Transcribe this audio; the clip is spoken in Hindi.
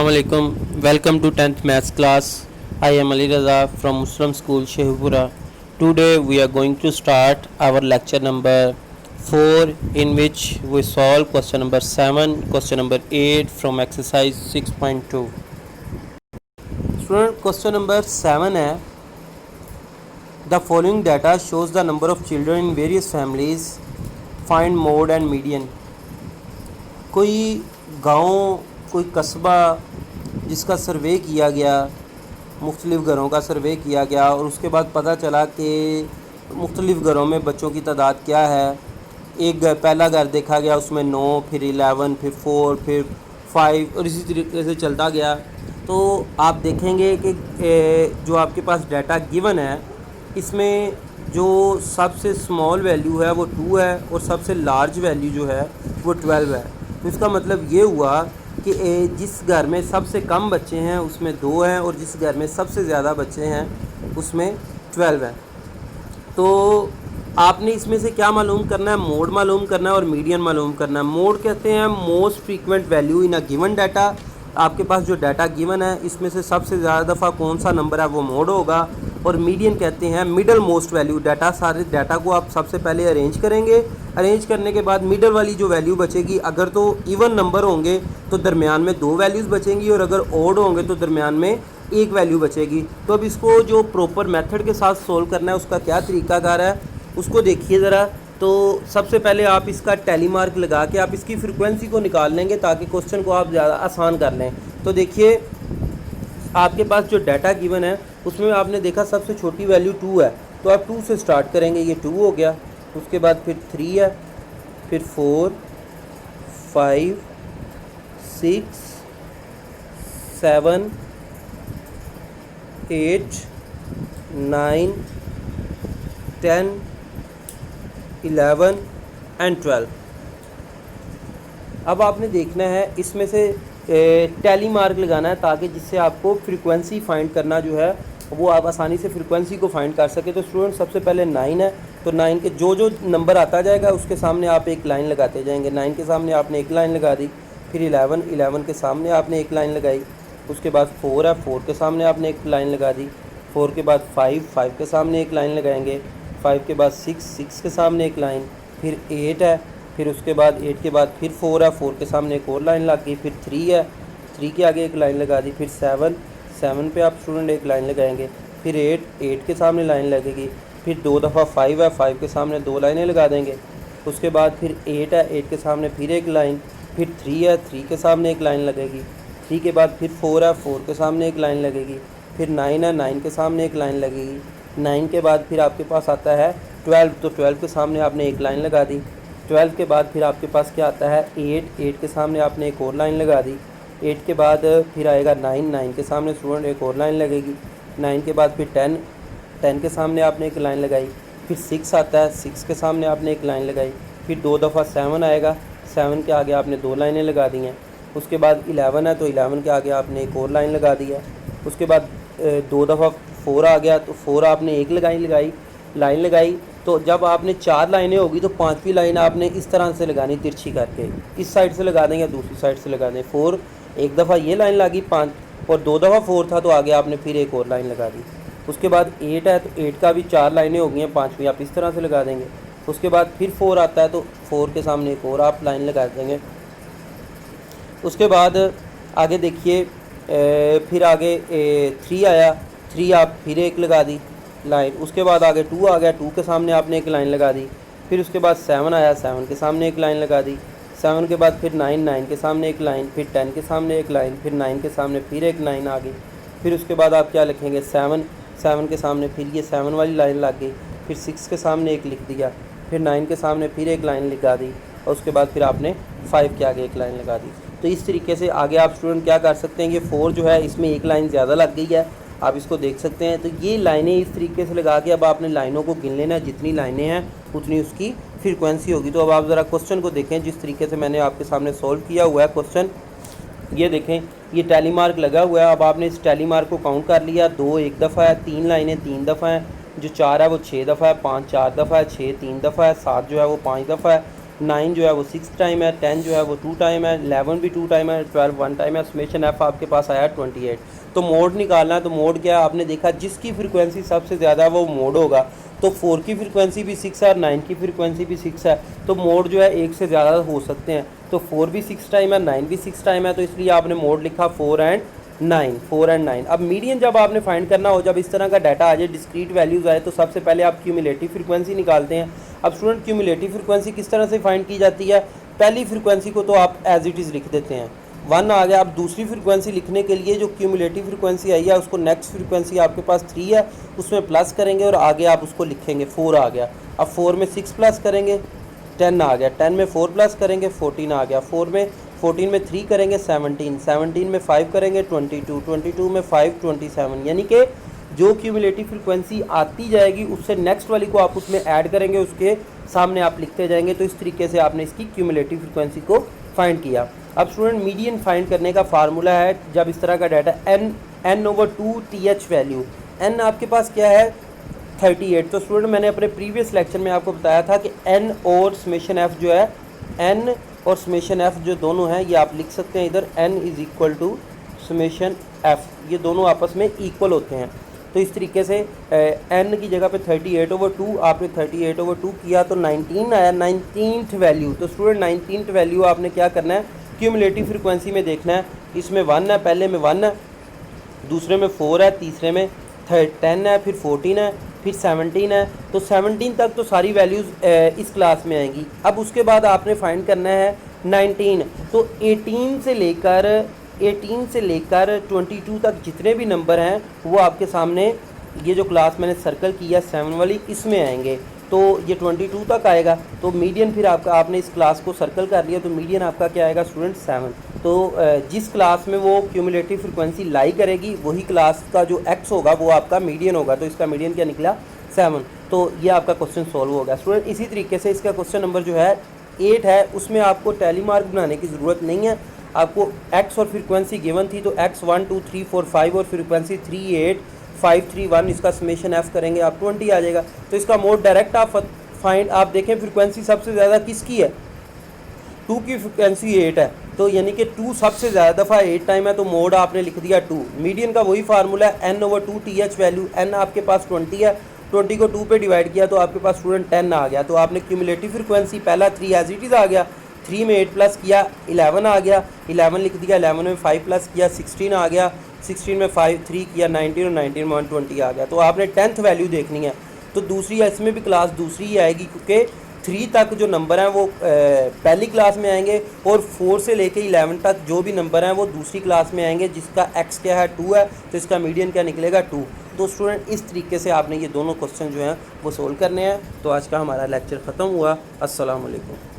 Assalamualaikum. Welcome to 10th Maths class. I am Ali Raza from Muslim School Shehpura. Today we are going to start our lecture number 4, in which we solve question number 7, question number 8 from exercise 6.2. Student, question number 7 है, the following data shows the number of children in various families. Find mode and median. कोई गांव, कोई कस्बा जिसका सर्वे किया गया, मुख्तलिफ़ घरों का सर्वे किया गया और उसके बाद पता चला कि मुख्तलिफ़ घरों में बच्चों की तादाद क्या है। एक घर, पहला घर देखा गया, उसमें 9, फिर 11, फिर 4, फिर 5 और इसी तरीके से चलता गया। तो आप देखेंगे कि जो आपके पास डाटा गिवन है, इसमें जो सबसे स्मॉल वैल्यू है वो 2 है और सबसे लार्ज वैल्यू जो है वो 12 है। तो इसका मतलब ये हुआ कि जिस घर में सबसे कम बच्चे हैं उसमें 2 हैं और जिस घर में सबसे ज़्यादा बच्चे हैं उसमें 12 हैं। तो आपने इसमें से क्या मालूम करना है? मोड मालूम करना है और मीडियन मालूम करना है। मोड कहते हैं most frequent value in a given data. आपके पास जो डाटा गिवन है इसमें से सबसे ज़्यादा दफ़ा कौन सा नंबर है वो मोड होगा। और मीडियन कहते हैं मिडल मोस्ट वैल्यू। डाटा, सारे डाटा को आप सबसे पहले अरेंज करेंगे। अरेंज करने के बाद मिडल वाली जो वैल्यू बचेगी, अगर तो इवन नंबर होंगे तो दरमियान में 2 वैल्यूज़ बचेंगी और अगर ऑड होंगे तो दरमियान में 1 वैल्यू बचेगी। तो अब इसको जो प्रॉपर मेथड के साथ सोल्व करना है उसका क्या तरीकाकार है उसको देखिए ज़रा। तो सबसे पहले आप इसका टैली मार्क लगा के आप इसकी फ्रीक्वेंसी को निकाल लेंगे ताकि क्वेश्चन को आप ज़्यादा आसान कर लें। तो देखिए, आपके पास जो डाटा गिवन है उसमें आपने देखा सबसे छोटी वैल्यू 2 है, तो आप 2 से स्टार्ट करेंगे। ये 2 हो गया, उसके बाद फिर 3 है, फिर 4, 5, 6, 7, 8, 9, 10, 11 एंड 12। अब आपने देखना है इसमें से टैली मार्क लगाना है ताकि जिससे आपको फ्रीक्वेंसी फाइंड करना जो है वो आप आसानी से फ्रीक्वेंसी को फाइंड कर सके। तो स्टूडेंट, सबसे पहले 9 है, तो 9 के जो जो नंबर आता जाएगा उसके सामने आप एक लाइन लगाते जाएंगे। 9 के सामने आपने एक लाइन लगा दी, फिर 11 के सामने आपने एक लाइन लगाई, उसके बाद 4 है, 4 के सामने आपने एक लाइन लगा दी, 4 के बाद 5 के सामने एक लाइन लगाएंगे, 5 के बाद 6 के सामने एक लाइन, फिर 8 है, फिर उसके बाद 8 के बाद फिर 4 है, 4 के सामने एक और लाइन लग गई, फिर 3 है, 3 के आगे एक लाइन लगा दी, फिर 7 पे आप स्टूडेंट एक लाइन लगाएंगे, फिर 8 के सामने लाइन लगेगी, फिर 2 दफ़ा 5 है, 5 के सामने 2 लाइनें लगा देंगे, उसके बाद फिर 8 है, 8 के सामने फिर एक लाइन, फिर 3 है, 3 के सामने एक लाइन लगेगी, 3 के बाद फिर 4 है, 4 के सामने एक लाइन लगेगी, फिर 9 है, 9 के सामने एक लाइन लगेगी, 9 के बाद फिर आपके पास आता है 12, तो 12 के सामने आपने एक लाइन लगा दी, 12 के बाद फिर आपके पास क्या आता है 8 के सामने आपने एक और लाइन लगा दी, 8 के बाद फिर आएगा 9 के सामने स्टूडेंट एक और लाइन लगेगी, 9 के बाद फिर 10 के सामने आपने एक लाइन लगाई, फिर 6 आता है, 6 के सामने आपने एक लाइन लगाई, फिर 2 दफ़ा 7 आएगा, 7 के आगे आपने 2 लाइनें लगा दी हैं, उसके बाद 11 है, तो 11 के आगे आपने एक और लाइन लगा दी है, उसके बाद 2 दफ़ा 4 आ गया, तो 4 आपने एक लाइन लगाई। तो जब आपने 4 लाइनें होगी तो 5वीं लाइन आपने इस तरह से लगानी, तिरछी करके इस साइड से लगा देंगे, दूसरी साइड से लगा दें। 4 एक दफ़ा ये लाइन लगी, 5 और 2 दफ़ा 4 था तो आगे आपने फिर एक और लाइन लगा दी। उसके बाद 8 है, तो 8 का भी 4 लाइनें हो गई हैं, 5वीं आप इस तरह से लगा देंगे। उसके बाद फिर 4 आता है, तो 4 के सामने एक और आप लाइन लगा देंगे। उसके बाद आगे देखिए, फिर आगे 3 आया, 3 आप फिर एक लगा दी लाइन, उसके बाद आगे 2 आ गया, 2 के सामने आपने एक लाइन लगा दी, फिर उसके बाद 7 आया, 7 के सामने एक लाइन लगा दी, 7 के बाद फिर 9 के सामने एक लाइन, फिर 10 के सामने एक लाइन, फिर 9 के सामने फिर एक लाइन आ गई, फिर उसके बाद आप क्या लिखेंगे 7 के सामने फिर ये 7 वाली लाइन लग गई, फिर 6 के सामने एक लिख दिया, फिर 9 के सामने फिर एक लाइन लगा दी और उसके बाद फिर आपने 5 के आगे एक लाइन लगा दी। तो इस तरीके से आगे आप स्टूडेंट क्या कर सकते हैं, ये 4 जो है इसमें एक लाइन ज़्यादा लग गई है, आप इसको देख सकते हैं। तो ये लाइनें इस तरीके से लगा के अब आपने लाइनों को गिन लेना है, जितनी लाइनें हैं उतनी उसकी फ्रीक्वेंसी होगी। तो अब आप ज़रा क्वेश्चन को देखें जिस तरीके से मैंने आपके सामने सॉल्व किया हुआ है क्वेश्चन। ये देखें, ये टैली मार्क लगा हुआ है। अब आपने इस टैली मार्क को काउंट कर लिया, 2 एक दफ़ा है, 3 लाइनें 3 दफ़ा हैं, जो 4 है वो 6 दफ़ा है, 5 4 दफ़ा है, 6 3 दफ़ा है, 7 जो है वो 5 दफ़ा है, 9 जो है वो 6 टाइम है, 10 जो है वो 2 टाइम है, 11 भी 2 टाइम है, 12 1 टाइम है। समेशन एफ आपके पास आया 28। तो मोड निकालना है, तो मोड क्या है, आपने देखा जिसकी फ्रीक्वेंसी सबसे ज़्यादा वो मोड होगा। तो 4 की फ्रीक्वेंसी भी 6 है और 9 की फ्रीक्वेंसी भी 6 है, तो मोड जो है एक से ज़्यादा हो सकते हैं। तो 4 भी 6 टाइम है, 9 भी 6 टाइम है, तो इसलिए आपने मोड लिखा 4 एंड 9। अब मीडियन जब आपने फाइंड करना हो, जब इस तरह का डाटा आ जाए, डिस्क्रीट वैल्यूज़ आए, तो सबसे पहले आप क्यूमुलेटिव फ्रीक्वेंसी निकालते हैं। अब स्टूडेंट क्यूमुलेटिव फ्रीक्वेंसी किस तरह से फाइंड की जाती है, पहली फ्रीक्वेंसी को तो आप एज इट इज़ लिख देते हैं, 1 आ गया। अब दूसरी फ्रीक्वेंसी लिखने के लिए जो क्यूमुलेटिव फ्रीक्वेंसी आई है उसको नेक्स्ट फ्रीक्वेंसी आपके पास 3 है उसमें प्लस करेंगे और आगे आप उसको लिखेंगे 4 आ गया। अब 4 में 6 प्लस करेंगे 10 आ गया, 10 में 4 प्लस करेंगे 14 आ गया, 14 में 3 करेंगे 17, 17 में 5 करेंगे 22, 22 में 5 27। यानी कि जो क्यूमुलेटिव फ्रीक्वेंसी आती जाएगी उससे नेक्स्ट वाली को आप उसमें ऐड करेंगे, उसके सामने आप लिखते जाएंगे। तो इस तरीके से आपने इसकी क्यूमुलेटिव फ्रीक्वेंसी को फाइंड किया। अब स्टूडेंट मीडियन फाइंड करने का फार्मूला है, जब इस तरह का data n/2 TH value, n आपके पास क्या है 38। तो स्टूडेंट मैंने अपने प्रीवियस लेक्चर में आपको बताया था कि n और समेशन f जो है, n और समेशन f जो दोनों हैं ये आप लिख सकते हैं इधर, n is equal to summation f, ये दोनों आपस में इक्वल होते हैं। तो इस तरीके से n की जगह पे 38/2 आपने 38/2 किया तो 19 आया, 19th वैल्यू। तो स्टूडेंट 19th वैल्यू आपने क्या करना है, क्यूमुलेटिव फ्रीक्वेंसी में देखना है। इसमें 1 है, पहले में 1 है, दूसरे में 4 है, तीसरे में 10 है, फिर 14 है, फिर 17 है। तो 17 तक तो सारी वैल्यूज़ इस क्लास में आएंगी। अब उसके बाद आपने फाइंड करना है 19। तो 18 से लेकर 22 तक जितने भी नंबर हैं वो आपके सामने, ये जो क्लास मैंने सर्कल किया 7 वाली, इसमें आएंगे। तो ये 22 तक आएगा। तो मीडियन फिर आपका, आपने इस क्लास को सर्कल कर लिया तो मीडियन आपका क्या आएगा स्टूडेंट 7। तो जिस क्लास में वो क्यूमुलेटिव फ्रीक्वेंसी लाई करेगी वही क्लास का जो एक्स होगा वो आपका मीडियन होगा। तो इसका मीडियन क्या निकला 7। तो ये आपका क्वेश्चन सॉल्व हो गया स्टूडेंट। इसी तरीके से इसका क्वेश्चन नंबर जो है 8 है, उसमें आपको टैली मार्क बनाने की ज़रूरत नहीं है। आपको एक्स और फ्रीक्वेंसी गिवन थी, तो एक्स 1 2 3 4 5 और फ्रीक्वेंसी 3 8 5 3 1, इसका समेशन एफ करेंगे आप 20 आ जाएगा। तो इसका मोड डायरेक्ट आप फाइंड, आप देखें फ्रीक्वेंसी सबसे ज़्यादा किसकी है, 2 की फ्रीक्वेंसी 8 है, तो यानी कि 2 सबसे ज़्यादा दफ़ा 8 टाइम है, तो मोड आपने लिख दिया 2। मीडियन का वही फार्मूला है n/2 TH वैल्यू, n आपके पास 20 है, 20 को 2 पे डिवाइड किया तो आपके पास स्टूडेंट 10 आ गया। तो आपने क्यूमुलेटिव फ्रीक्वेंसी पहला 3 एज इट इज़ आ गया, 3 में 8 प्लस किया 11 आ गया, 11 लिख दिया, 11 में 5 प्लस किया 16 आ गया, 16 में 3 किया 19 और 19 में 120 आ गया। तो आपने 10th वैल्यू देखनी है। तो दूसरी, इसमें भी क्लास दूसरी ही आएगी क्योंकि 3 तक जो नंबर हैं वो पहली क्लास में आएंगे और 4 से लेके 11 तक जो भी नंबर हैं वो दूसरी क्लास में आएंगे, जिसका x क्या है 2 है, तो इसका मीडियन क्या निकलेगा 2। तो स्टूडेंट इस तरीके से आपने ये दोनों क्वेश्चन जो हैं वो सोल्व करने हैं। तो आज का हमारा लेक्चर ख़त्म हुआ। अस्सलाम वालेकुम।